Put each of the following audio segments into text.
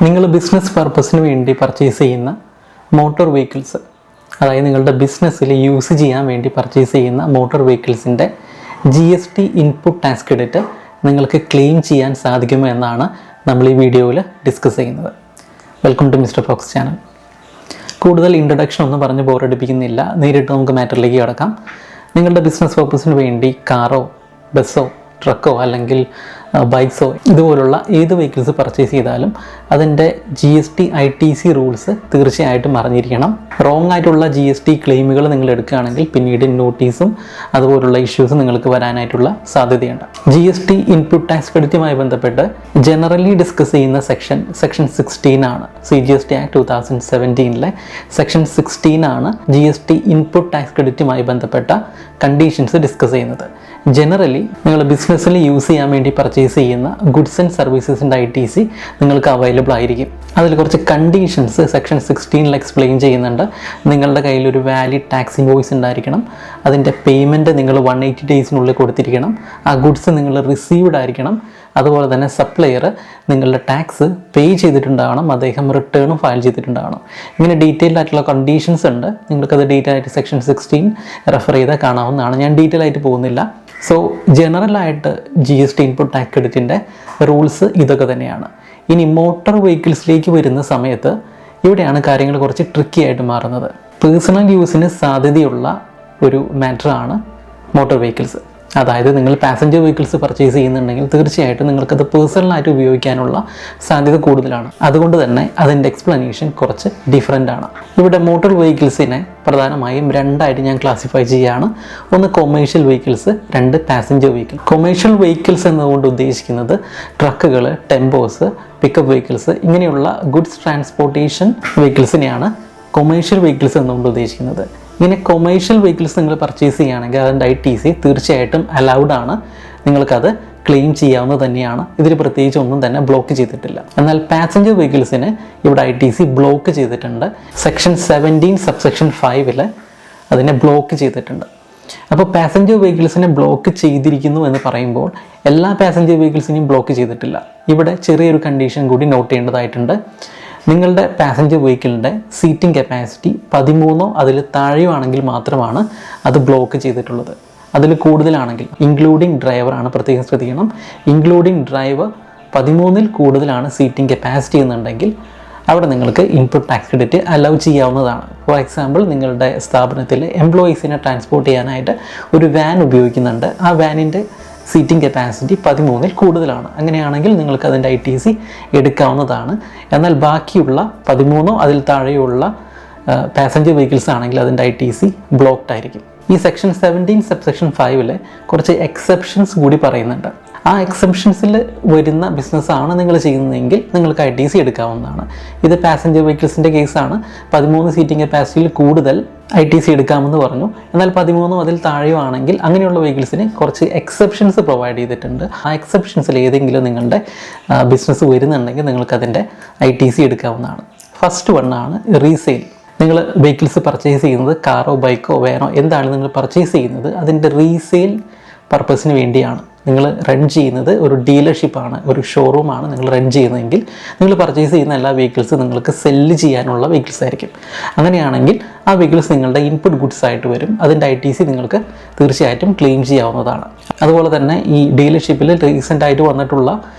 നിങ്ങൾ ബിസിനസ് പർപ്പസിന് വേണ്ടി പർച്ചേസ് ചെയ്യുന്ന മോട്ടോർ വെഹിക്കിൾസ്, അതായത് നിങ്ങളുടെ ബിസിനസ്സിൽ യൂസ് ചെയ്യാൻ വേണ്ടി പർച്ചേസ് ചെയ്യുന്ന മോട്ടോർ വെഹിക്കിൾസിൻ്റെ GST ഇൻപുട്ട് ടാക്സ് ക്രെഡിറ്റ് നിങ്ങൾക്ക് ക്ലെയിം ചെയ്യാൻ സാധിക്കുമോ എന്നാണ് നമ്മൾ ഈ വീഡിയോയിൽ ഡിസ്കസ് ചെയ്യുന്നത്. Welcome to mister Fox channel. കൂടുതൽ ഇൻട്രൊഡക്ഷൻ ഒന്നും പറഞ്ഞ് ബോറടിപ്പിക്കുന്നില്ല, നേരിട്ട് നമുക്ക് മാറ്ററിലേക്ക് കിടക്കാം. നിങ്ങളുടെ ബിസിനസ് പർപ്പസിന് വേണ്ടി കാറോ, ബസ്സോ, ട്രക്കോ അല്ലെങ്കിൽ ബൈക്സോ ഇതുപോലുള്ള ഏത് വെഹിക്കിൾസ് പർച്ചേസ് ചെയ്താലും അതിൻ്റെ GST ITC റൂൾസ് തീർച്ചയായിട്ടും അറിഞ്ഞിരിക്കണം. റോങ് ആയിട്ടുള്ള GST ക്ലെയിമുകൾ നിങ്ങൾ എടുക്കുകയാണെങ്കിൽ പിന്നീട് നോട്ടീസും അതുപോലുള്ള ഇഷ്യൂസും നിങ്ങൾക്ക് വരാനായിട്ടുള്ള സാധ്യതയുണ്ട്. GST ഇൻപുട്ട് ടാക്സ് ക്രെഡിറ്റുമായി ബന്ധപ്പെട്ട് ജനറലി ഡിസ്കസ് ചെയ്യുന്ന സെക്ഷൻ 16 ആണ്. CGST ആക്ട് 2017 സെക്ഷൻ 16 ആണ് GST ഇൻപുട്ട് ടാക്സ് ക്രെഡിറ്റുമായി ബന്ധപ്പെട്ട കണ്ടീഷൻസ് ഡിസ്കസ് ചെയ്യുന്നത്. ജനറലി നിങ്ങൾ ബിസിനസ്സിൽ യൂസ് ചെയ്യാൻ വേണ്ടി പർച്ചേസ് ചെയ്യുന്ന ഗുഡ്സ് ആൻഡ് സർവീസസിൻ്റെ ITC നിങ്ങൾക്ക് അവൈലബിൾ ആയിരിക്കും. അതിൽ കുറച്ച് കണ്ടീഷൻസ് സെക്ഷൻ 16 എക്സ്പ്ലെയിൻ ചെയ്യുന്നുണ്ട്. നിങ്ങളുടെ കയ്യിൽ ഒരു വാലിഡ് ടാക്സ് ഇൻവോയ്സ് ഉണ്ടായിരിക്കണം. അതിൻ്റെ പേയ്മെൻറ്റ് നിങ്ങൾ 180 ഡേയ്സിനുള്ളിൽ കൊടുത്തിരിക്കണം. ആ ഗുഡ്സ് നിങ്ങൾ റിസീവ്ഡ് ആയിരിക്കണം. അതുപോലെ തന്നെ സപ്ലയർ നിങ്ങളുടെ ടാക്സ് പേ ചെയ്തിട്ടുണ്ടാകണം, അദ്ദേഹം റിട്ടേണും ഫയൽ ചെയ്തിട്ടുണ്ടാകണം. ഇങ്ങനെ ഡീറ്റെയിൽഡ് ആയിട്ടുള്ള കണ്ടീഷൻസ് ഉണ്ട്. നിങ്ങൾക്കത് ഡീറ്റെയിൽ ആയിട്ട് സെക്ഷൻ 16 റെഫർ ചെയ്താൽ കാണാവുന്നതാണ്. ഞാൻ ഡീറ്റെയിൽ ആയിട്ട് പോകുന്നില്ല. സോ ജനറലായിട്ട് GST ഇൻപുട്ട് ടാക്സ് ക്രെഡിറ്റിൻ്റെ റൂൾസ് ഇതൊക്കെ തന്നെയാണ്. ഇനി മോട്ടോർ വെഹിക്കിൾസിലേക്ക് വരുന്ന സമയത്ത് ഇവിടെയാണ് കാര്യങ്ങൾ കുറച്ച് ട്രിക്കി ആയിട്ട് മാറുന്നത്. പേഴ്സണൽ യൂസിന് സാധ്യതയുള്ള ഒരു മാറ്ററാണ് മോട്ടോർ വെഹിക്കിൾസ്. അതായത് നിങ്ങൾ പാസഞ്ചർ വെഹിക്കിൾസ് പർച്ചേസ് ചെയ്യുന്നുണ്ടെങ്കിൽ തീർച്ചയായിട്ടും നിങ്ങൾക്കത് പേഴ്സണലായിട്ട് ഉപയോഗിക്കാനുള്ള സാധ്യത കൂടുതലാണ്. അതുകൊണ്ട് തന്നെ അതിൻ്റെ എക്സ്പ്ലനേഷൻ കുറച്ച് ഡിഫറെൻ്റ് ആണ്. ഇവിടെ മോട്ടോർ വെഹിക്കിൾസിനെ പ്രധാനമായും രണ്ടായിട്ട് ഞാൻ ക്ലാസിഫൈ ചെയ്യുകയാണ്. ഒന്ന് കൊമേഴ്ഷ്യൽ വെഹിക്കിൾസ്, രണ്ട് പാസഞ്ചർ വെഹിക്കിൾ. കൊമേഴ്ഷ്യൽ വെഹിക്കിൾസ് എന്നതുകൊണ്ട് ഉദ്ദേശിക്കുന്നത് ട്രക്കുകൾ, ടെമ്പോസ്, പിക്കപ്പ് വെഹിക്കിൾസ് ഇങ്ങനെയുള്ള ഗുഡ്സ് ട്രാൻസ്പോർട്ടേഷൻ വെഹിക്കിൾസിനെയാണ് കൊമേഴ്ഷ്യൽ വെഹിക്കിൾസ് എന്നുകൊണ്ട് ഉദ്ദേശിക്കുന്നത്. ഇങ്ങനെ കൊമേഴ്ഷ്യൽ വെഹിക്കിൾസ് നിങ്ങൾ പർച്ചേസ് ചെയ്യുകയാണെങ്കിൽ അതിൻ്റെ ITC തീർച്ചയായിട്ടും അലൗഡ് ആണ്. നിങ്ങൾക്കത് ക്ലെയിം ചെയ്യാവുന്നത് തന്നെയാണ്. ഇതിൽ പ്രത്യേകിച്ച് ഒന്നും തന്നെ ബ്ലോക്ക് ചെയ്തിട്ടില്ല. എന്നാൽ പാസഞ്ചർ വെഹിക്കിൾസിന് ഇവിടെ ITC ബ്ലോക്ക് ചെയ്തിട്ടുണ്ട്. സെക്ഷൻ 17 സബ്സെക്ഷൻ 5 അതിനെ ബ്ലോക്ക് ചെയ്തിട്ടുണ്ട്. അപ്പോൾ പാസഞ്ചർ വെഹിക്കിൾസിനെ ബ്ലോക്ക് ചെയ്തിരിക്കുന്നു എന്ന് പറയുമ്പോൾ എല്ലാ പാസഞ്ചർ വെഹിക്കിൾസിനെയും ബ്ലോക്ക് ചെയ്തിട്ടില്ല. ഇവിടെ ചെറിയൊരു കണ്ടീഷൻ കൂടി നോട്ട് ചെയ്യേണ്ടതായിട്ടുണ്ട്. നിങ്ങളുടെ പാസഞ്ചർ വെഹിക്കിളിൻ്റെ സീറ്റിംഗ് കപ്പാസിറ്റി 13 അതിൽ താഴെയോ ആണെങ്കിൽ മാത്രമാണ് അത് ബ്ലോക്ക് ചെയ്തിട്ടുള്ളത്. അതിൽ കൂടുതലാണെങ്കിൽ ഇൻക്ലൂഡിങ് ഡ്രൈവർ ആണ്, പ്രത്യേകം ശ്രദ്ധിക്കണം. ഇൻക്ലൂഡിങ് ഡ്രൈവർ 13 കൂടുതലാണ് സീറ്റിംഗ് കപ്പാസിറ്റി എന്നുണ്ടെങ്കിൽ അവിടെ നിങ്ങൾക്ക് ഇൻപുട്ട് ടാക്സ് ക്രെഡിറ്റ് അലൗ ചെയ്യാവുന്നതാണ്. ഫോർ എക്സാമ്പിൾ, നിങ്ങളുടെ സ്ഥാപനത്തിൽ എംപ്ലോയീസിനെ ട്രാൻസ്പോർട്ട് ചെയ്യാനായിട്ട് ഒരു വാൻ ഉപയോഗിക്കുന്നുണ്ട്. ആ വാനിൻ്റെ സീറ്റിംഗ് കപ്പാസിറ്റി 13 കൂടുതലാണ്. അങ്ങനെയാണെങ്കിൽ നിങ്ങൾക്ക് അതിൻ്റെ ITC എടുക്കാവുന്നതാണ്. എന്നാൽ ബാക്കിയുള്ള 13 അതിൽ താഴെയുള്ള പാസഞ്ചർ വെഹിക്കിൾസ് ആണെങ്കിൽ അതിൻ്റെ ITC ബ്ലോക്ക്ഡ് ആയിരിക്കും. ഈ സെക്ഷൻ 17 സബ്സെക്ഷൻ 5 കുറച്ച് എക്സെപ്ഷൻസ് കൂടി പറയുന്നുണ്ട്. ആ എക്സെപ്ഷൻസിൽ വരുന്ന ബിസിനസ്സാണ് നിങ്ങൾ ചെയ്യുന്നതെങ്കിൽ നിങ്ങൾക്ക് ITC എടുക്കാവുന്നതാണ്. ഇത് പാസഞ്ചർ വെഹിക്കിൾസിൻ്റെ കേസാണ്. 13 സീറ്റിംഗ് കപ്പാസിറ്റിയിൽ കൂടുതൽ ITC എടുക്കാമെന്ന് പറഞ്ഞു. എന്നാൽ 13 അതിൽ താഴെയോ ആണെങ്കിൽ അങ്ങനെയുള്ള വെഹിക്കിൾസിന് കുറച്ച് എക്സെപ്ഷൻസ് പ്രൊവൈഡ് ചെയ്തിട്ടുണ്ട്. ആ എക്സെപ്ഷൻസിൽ ഏതെങ്കിലും നിങ്ങളുടെ ബിസിനസ് വരുന്നുണ്ടെങ്കിൽ നിങ്ങൾക്കതിൻ്റെ ITC എടുക്കാവുന്നതാണ്. ഫസ്റ്റ് വണ്ണാണ് റീസെയിൽ. നിങ്ങൾ വെഹിക്കിൾസ് പർച്ചേസ് ചെയ്യുന്നത് കാറോ, ബൈക്കോ, വാനോ എന്താണ് നിങ്ങൾ പർച്ചേസ് ചെയ്യുന്നത് അതിൻ്റെ റീസെയിൽ പർപ്പസിന് വേണ്ടിയാണ്. നിങ്ങൾ റൺ ചെയ്യുന്നത് ഒരു ഡീലർഷിപ്പാണ്, ഒരു ഷോറൂമാണ് നിങ്ങൾ റൺ ചെയ്യുന്നതെങ്കിൽ നിങ്ങൾ പർച്ചേസ് ചെയ്യുന്ന എല്ലാ വെഹിക്കിൾസും നിങ്ങൾക്ക് സെല്ല് ചെയ്യാനുള്ള വെഹിക്കിൾസ് ആയിരിക്കും. അങ്ങനെയാണെങ്കിൽ ആ വെഹിക്കിൾസ് നിങ്ങളുടെ ഇൻപുട്ട് ഗുഡ്സ് ആയിട്ട് വരും. അതിൻ്റെ ITC നിങ്ങൾക്ക് തീർച്ചയായിട്ടും ക്ലെയിം ചെയ്യാവുന്നതാണ്. അതുപോലെ തന്നെ ഈ ഡീലർഷിപ്പിൽ റീസെൻ്റ് ആയിട്ട് വന്നിട്ടുള്ള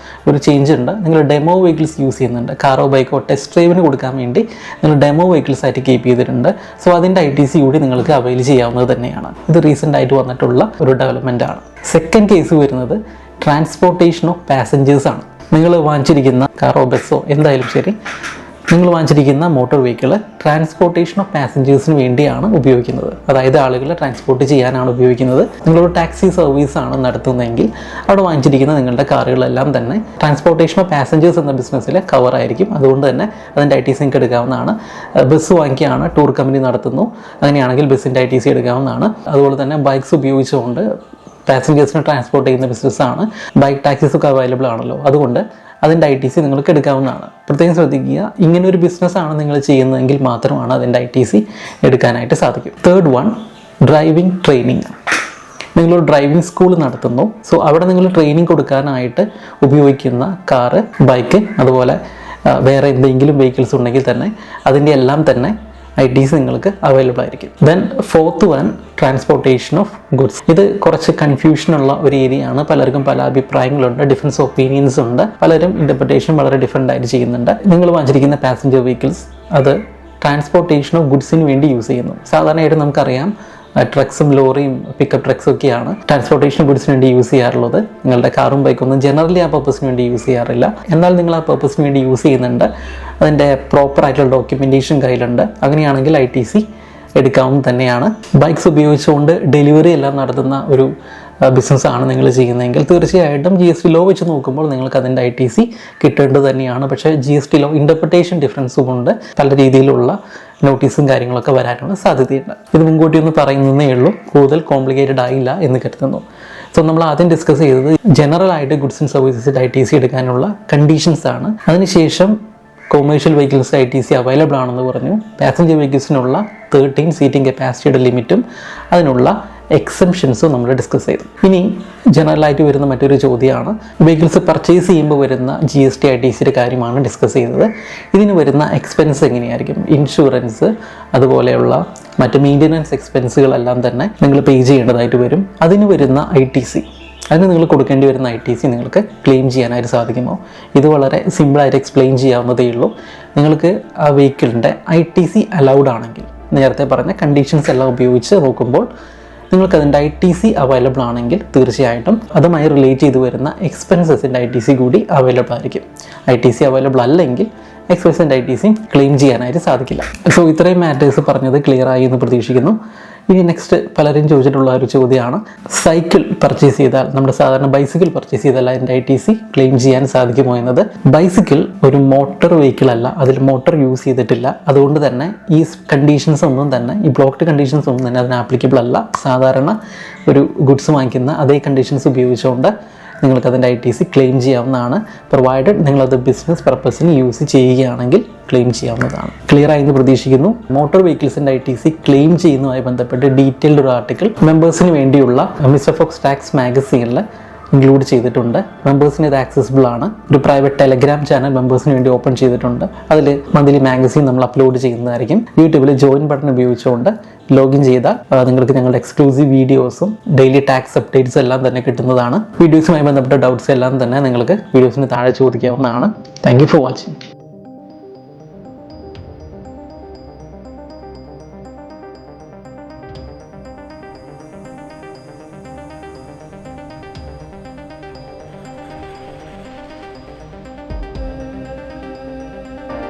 ഒരു ചേഞ്ച് ഉണ്ട്. നിങ്ങൾ ഡെമോ വെഹിക്കിൾസ് യൂസ് ചെയ്യുന്നുണ്ട്. കാറോ, ബൈക്കോ ടെസ്റ്റ് ഡ്രൈവിന് കൊടുക്കാൻ വേണ്ടി നിങ്ങൾ ഡെമോ വെഹിക്കിൾസ് ആയിട്ട് കീപ്പ് ചെയ്തിട്ടുണ്ട്. സോ അതിൻ്റെ ITC കൂടി നിങ്ങൾക്ക് അവൈൽ ചെയ്യാവുന്നത് തന്നെയാണ്. ഇത് റീസെൻ്റ് ആയിട്ട് വന്നിട്ടുള്ള ഒരു ഡെവലപ്മെൻ്റ് ആണ്. സെക്കൻഡ് കേസ് വരുന്നത് ട്രാൻസ്പോർട്ടേഷൻ ഓഫ് പാസഞ്ചേഴ്സ് ആണ്. നിങ്ങൾ വാങ്ങിച്ചിരിക്കുന്ന കാറോ, ബസ്സോ എന്തായാലും ശരി, നിങ്ങൾ വാങ്ങിച്ചിരിക്കുന്ന മോട്ടോർ വെഹിക്കിൾ ട്രാൻസ്പോർട്ടേഷൻ ഓഫ് പാസഞ്ചേഴ്സിന് വേണ്ടിയാണ് ഉപയോഗിക്കുന്നത്. അതായത് ആളുകളെ ട്രാൻസ്പോർട്ട് ചെയ്യാനാണ് ഉപയോഗിക്കുന്നത്. നിങ്ങളൊരു ടാക്സി സർവീസാണ് നടത്തുന്നതെങ്കിൽ അവിടെ വാങ്ങിച്ചിരിക്കുന്ന നിങ്ങളുടെ കാറുകളെല്ലാം തന്നെ ട്രാൻസ്പോർട്ടേഷൻ ഓഫ് പാസഞ്ചേഴ്സ് എന്ന ബിസിനസ്സിൽ കവർ ആയിരിക്കും. അതുകൊണ്ട് തന്നെ അതിൻ്റെ ITC നിങ്ങൾക്ക് എടുക്കാവുന്നതാണ്. ബസ് വാങ്ങിക്കുകയാണ്, ടൂർ കമ്പനി നടത്തുന്നു, അങ്ങനെയാണെങ്കിൽ ബസ്സിൻ്റെ ITC എടുക്കാവുന്നതാണ്. അതുപോലെ തന്നെ ബൈക്സ് ഉപയോഗിച്ചുകൊണ്ട് പാസഞ്ചേഴ്സിനെ ട്രാൻസ്പോർട്ട് ചെയ്യുന്ന ബിസിനസ്സാണ്. ബൈക്ക് ടാക്സീസൊക്കെ അവൈലബിൾ ആണല്ലോ. അതുകൊണ്ട് അതിൻ്റെ ITC നിങ്ങൾക്ക് എടുക്കാവുന്നതാണ്. പ്രത്യേകം ശ്രദ്ധിക്കുക, ഇങ്ങനൊരു ബിസിനസ്സാണ് നിങ്ങൾ ചെയ്യുന്നതെങ്കിൽ മാത്രമാണ് അതിൻ്റെ ITC എടുക്കാനായിട്ട് സാധിക്കും. Third one, driving training. നിങ്ങളൊരു ഡ്രൈവിംഗ് സ്കൂൾ നടത്തുന്നു. സോ അവിടെ നിങ്ങൾ ട്രെയിനിങ് കൊടുക്കാനായിട്ട് ഉപയോഗിക്കുന്ന കാറ്, ബൈക്ക്, അതുപോലെ വേറെ എന്തെങ്കിലും വെഹിക്കിൾസ് ഉണ്ടെങ്കിൽ തന്നെ അതിൻ്റെ എല്ലാം തന്നെ ITC നിങ്ങൾക്ക് അവൈലബിൾ ആയിരിക്കും. Then fourth one, transportation of goods. ഇത് കുറച്ച് കൺഫ്യൂഷനുള്ള ഒരു ഏരിയ ആണ്. പലർക്കും പല അഭിപ്രായങ്ങളുണ്ട്, ഡിഫറൻസ് ഒപ്പീനിയൻസ് ഉണ്ട്, പലരും ഇൻ്റർപ്രിട്ടേഷൻ വളരെ ഡിഫറെൻ്റ് ആയിട്ട് ചെയ്യുന്നുണ്ട്. നിങ്ങൾ വാങ്ങിച്ചിരിക്കുന്ന പാസഞ്ചർ വെഹിക്കിൾസ് അത് ട്രാൻസ്പോർട്ടേഷൻ ഓഫ് ഗുഡ്സിന് വേണ്ടി യൂസ് ചെയ്യുന്നു. സാധാരണയായിട്ട് നമുക്കറിയാം ട്രക്സും ലോറിയും പിക്കപ്പ് ട്രക്സും ഒക്കെയാണ് ട്രാൻസ്പോർട്ടേഷൻ ഗുഡ്സിന് വേണ്ടി യൂസ് ചെയ്യാറുള്ളത്. നിങ്ങളുടെ കാറും ബൈക്കൊന്നും ജനറലി ആ പർപ്പസിന് വേണ്ടി യൂസ് ചെയ്യാറില്ല. എന്നാൽ നിങ്ങൾ ആ പർപ്പസിന് വേണ്ടി യൂസ് ചെയ്യുന്നുണ്ട്, അതിൻ്റെ പ്രോപ്പർ ആയിട്ടുള്ള ഡോക്യുമെൻറ്റേഷൻ കയ്യിലുണ്ട്, അങ്ങനെയാണെങ്കിൽ ITC എടുക്കാവുന്ന തന്നെയാണ്. ബൈക്സ് ഉപയോഗിച്ചുകൊണ്ട് ഡെലിവറി എല്ലാം നടത്തുന്ന ഒരു ബിസിനസ്സാണ് നിങ്ങൾ ചെയ്യുന്നതെങ്കിൽ തീർച്ചയായിട്ടും GST ലോ വെച്ച് നോക്കുമ്പോൾ നിങ്ങൾക്ക് അതിൻ്റെ ITC കിട്ടേണ്ടത് തന്നെയാണ്. പക്ഷേ GST ലോ ഇൻ്റർപ്രിട്ടേഷൻ ഡിഫറൻസും കൊണ്ട് പല രീതിയിലുള്ള നോട്ടീസും കാര്യങ്ങളൊക്കെ വരാനുള്ള സാധ്യതയുണ്ട്. ഇത് മുൻകൂട്ടി ഒന്ന് പറയുന്നതേ ഉള്ളൂ, കൂടുതൽ കോംപ്ലിക്കേറ്റഡ് ആയില്ല എന്ന് കരുതുന്നു. സോ നമ്മൾ ആദ്യം ഡിസ്കസ് ചെയ്തത് ജനറൽ ആയിട്ട് ഗുഡ്സ് ആൻഡ് സർവീസസിൽ ITC എടുക്കാനുള്ള കണ്ടീഷൻസ് ആണ്. അതിനുശേഷം കൊമേഴ്ഷ്യൽ വെഹിക്കിൾസ് ITC അവൈലബിൾ ആണെന്ന് പറഞ്ഞു. പാസഞ്ചർ വെഹിക്കിൾസിനുള്ള 13 സീറ്റിംഗ് കപ്പാസിറ്റിയുടെ ലിമിറ്റും അതിനുള്ള എക്സംഷൻസും നമ്മൾ ഡിസ്കസ് ചെയ്തു. ഇനി ജനറലായിട്ട് വരുന്ന മറ്റൊരു ചോദ്യമാണ്, വെഹിക്കിൾസ് പർച്ചേസ് ചെയ്യുമ്പോൾ വരുന്ന GST ITCയുടെ കാര്യമാണ് ഡിസ്കസ് ചെയ്തത്. ഇതിന് വരുന്ന എക്സ്പെൻസ് എങ്ങനെയായിരിക്കും? ഇൻഷുറൻസ് അതുപോലെയുള്ള മറ്റ് മെയിൻ്റനൻസ് എക്സ്പെൻസുകളെല്ലാം തന്നെ നിങ്ങൾ പേ ചെയ്യേണ്ടതായിട്ട് വരും. അതിന് വരുന്ന ITC, അതിന് നിങ്ങൾ കൊടുക്കേണ്ടി വരുന്ന ITC നിങ്ങൾക്ക് ക്ലെയിം ചെയ്യാനായിട്ട് സാധിക്കുമോ? ഇത് വളരെ സിമ്പിളായിട്ട് എക്സ്പ്ലെയിൻ ചെയ്യാവുന്നതേ ഉള്ളൂ. നിങ്ങൾക്ക് ആ വെഹിക്കിളിൻ്റെ ITC അലൗഡ് ആണെങ്കിൽ, നേരത്തെ പറഞ്ഞ കണ്ടീഷൻസ് എല്ലാം ഉപയോഗിച്ച് നോക്കുമ്പോൾ നിങ്ങൾക്ക് അതിൻ്റെ ITC അവൈലബിൾ ആണെങ്കിൽ തീർച്ചയായിട്ടും അതുമായി റിലേറ്റ് ചെയ്ത് വരുന്ന എക്സ്പെൻസസിൻ്റെ ITC കൂടി അവൈലബിൾ ആയിരിക്കും. ITC അവൈലബിൾ അല്ലെങ്കിൽ എക്സ്പെൻസിൻ്റെ ITC ക്ലെയിം ചെയ്യാനായിട്ട് സാധിക്കില്ല. സോ ഇത്രയും മാറ്റേഴ്സ് പറഞ്ഞത് ക്ലിയർ ആയി എന്ന് പ്രതീക്ഷിക്കുന്നു. ഇനി നെക്സ്റ്റ് പലരും ചോദിച്ചിട്ടുള്ള ഒരു ചോദ്യമാണ്, സൈക്കിൾ പർച്ചേസ് ചെയ്താൽ, നമ്മുടെ സാധാരണ ബൈസിക്കിൾ പർച്ചേസ് ചെയ്താൽ അതിൻ്റെ ITC ക്ലെയിം ചെയ്യാൻ സാധിക്കുമോ എന്നത്. ബൈസിക്കിൾ ഒരു മോട്ടോർ വെഹിക്കിൾ അല്ല, അതിൽ മോട്ടോർ യൂസ് ചെയ്തിട്ടില്ല. അതുകൊണ്ട് തന്നെ ഈ കണ്ടീഷൻസ് ഒന്നും തന്നെ, ഈ ബ്ലോക്ക്ഡ് കണ്ടീഷൻസ് ഒന്നും തന്നെ അതിന് ആപ്ലിക്കബിൾ അല്ല. സാധാരണ ഒരു ഗുഡ്സ് വാങ്ങിക്കുന്ന അതേ കണ്ടീഷൻസ് ഉപയോഗിച്ചുകൊണ്ട് നിങ്ങൾക്ക് അതിൻ്റെ ITC ക്ലെയിം ചെയ്യാവുന്നതാണ്. പ്രൊവൈഡഡ് നിങ്ങളത് ബിസിനസ് പർപ്പസിന് യൂസ് ചെയ്യുകയാണെങ്കിൽ ക്ലെയിം ചെയ്യാവുന്നതാണ്. ക്ലിയർ ആയി എന്ന് പ്രതീക്ഷിക്കുന്നു. മോട്ടോർ വെഹിക്കിൾസിൻ്റെ ITC ക്ലെയിം ചെയ്യുന്നതുമായി ബന്ധപ്പെട്ട് ഡീറ്റെയിൽഡ് ഒരു ആർട്ടിക്കിൾ മെമ്പേഴ്സിന് വേണ്ടിയുള്ള മിസ്റ്റർ ഫോക്സ് ടാക്സ് മാഗസീനിൽ ഇൻക്ലൂഡ് ചെയ്തിട്ടുണ്ട്. മെമ്പേഴ്സിന് ഇത് ആക്സസിബിൾ ആണ്. ഒരു പ്രൈവറ്റ് ടെലഗ്രാം ചാനൽ മെമ്പേഴ്സിന് വേണ്ടി ഓപ്പൺ ചെയ്തിട്ടുണ്ട്. അതിൽ മന്ത്ലി മാഗസീൻ നമ്മൾ അപ്ലോഡ് ചെയ്യുന്നതായിരിക്കും. യൂട്യൂബിൽ ജോയിൻ ബട്ടൺ ഉപയോഗിച്ചുകൊണ്ട് ലോഗിൻ ചെയ്താൽ നിങ്ങൾക്ക് ഞങ്ങളുടെ എക്സ്ക്ലൂസീവ് വീഡിയോസും ഡെയിലി ടാക്സ് അപ്ഡേറ്റ്സ് എല്ലാം തന്നെ കിട്ടുന്നതാണ്. വീഡിയോസുമായി ബന്ധപ്പെട്ട ഡൗട്ട്സ് എല്ലാം തന്നെ നിങ്ങൾക്ക് വീഡിയോസിന് താഴെ ചോദിക്കാവുന്നതാണ്. Thank you for watching.